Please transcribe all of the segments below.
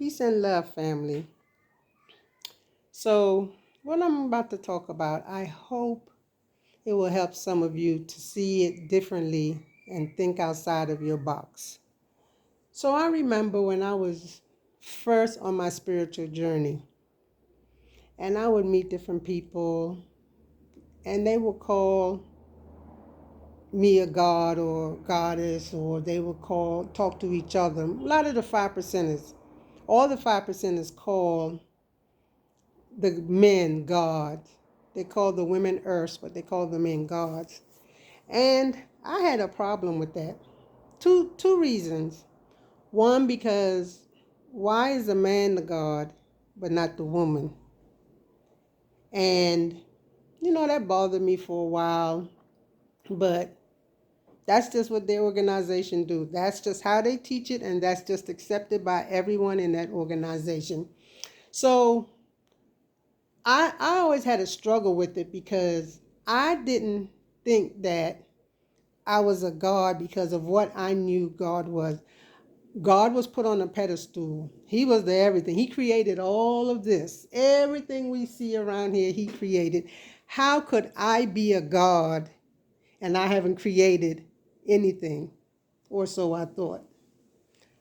Peace and love, family. So, what I'm about to talk about, I hope it will help some of you to see it differently and think outside of your box. So, I remember when I was first on my spiritual journey, and I would meet different people, and they would call me a god or goddess, or they would talk to each other. A lot of the 5%ers, all the 5%ers call the men gods. They call the women earths, but they call the men gods. And I had a problem with that. Two reasons. One, because why is a man the god but not the woman? And that bothered me for a while, but that's just what their organization do. That's just how they teach it, and that's just accepted by everyone in that organization. So I always had a struggle with it because I didn't think that I was a God because of what I knew God was. God was put on a pedestal. He was the everything. He created all of this. Everything we see around here, He created. How could I be a God and I haven't created anything? Or so I thought.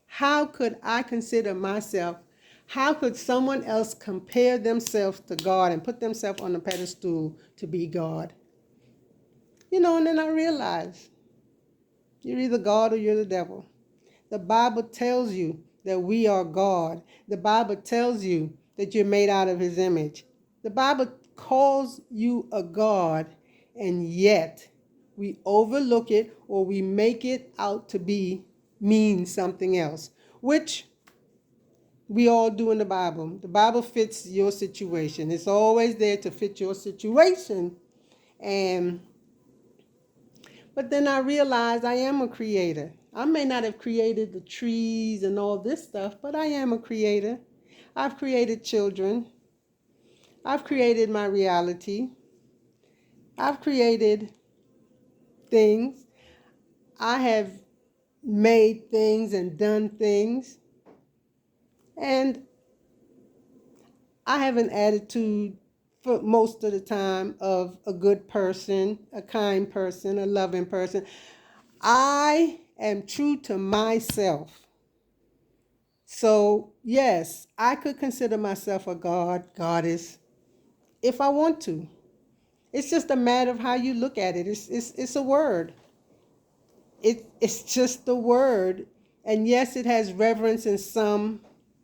How could I consider myself? How could someone else compare themselves to God and put themselves on a pedestal to be God? And then I realized you're either God or you're the devil. The Bible tells you that we are God. The Bible tells you that you're made out of His image. The Bible calls you a God, and yet we overlook it or we make it out to mean something else, which we all do in the Bible. The Bible fits your situation. It's always there to fit your situation. And but then I realized I am a creator. I may not have created the trees and all this stuff, but I am a creator. I've created children. I've created my reality. I've created things. I have made things and done things. And I have an attitude for most of the time of a good person, a kind person, a loving person. I am true to myself. So, yes, I could consider myself a god, goddess, if I want to. It's just a matter of how you look at it. It's a word. It's just a word. And yes, it has reverence in some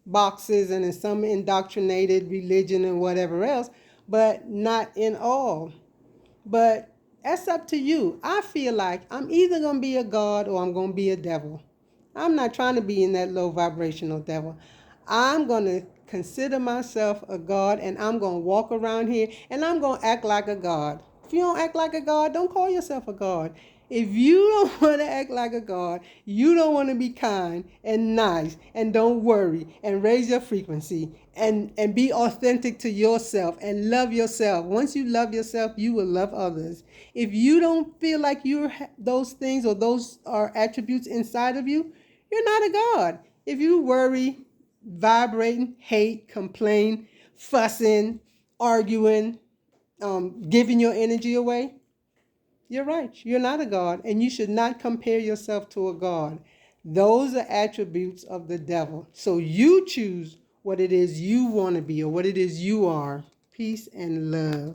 boxes and in some indoctrinated religion and whatever else, but not in all. But that's up to you. I feel like I'm either going to be a god or I'm going to be a devil. I'm not trying to be in that low vibrational devil. I'm going to consider myself a god, and I'm going to walk around here and I'm going to act like a god. If you don't act like a god, don't call yourself a god. If you don't want to act like a god, you don't want to be kind and nice and don't worry and raise your frequency and be authentic to yourself and love yourself. Once you love yourself, you will love others. If you don't feel like you're those things or those are attributes inside of you, you're not a god. If you worry, vibrating, hate, complain, fussing, arguing, giving your energy away, you're right. You're not a god, and you should not compare yourself to a god. Those are attributes of the devil. So you choose what it is you want to be or what it is you are. Peace and love.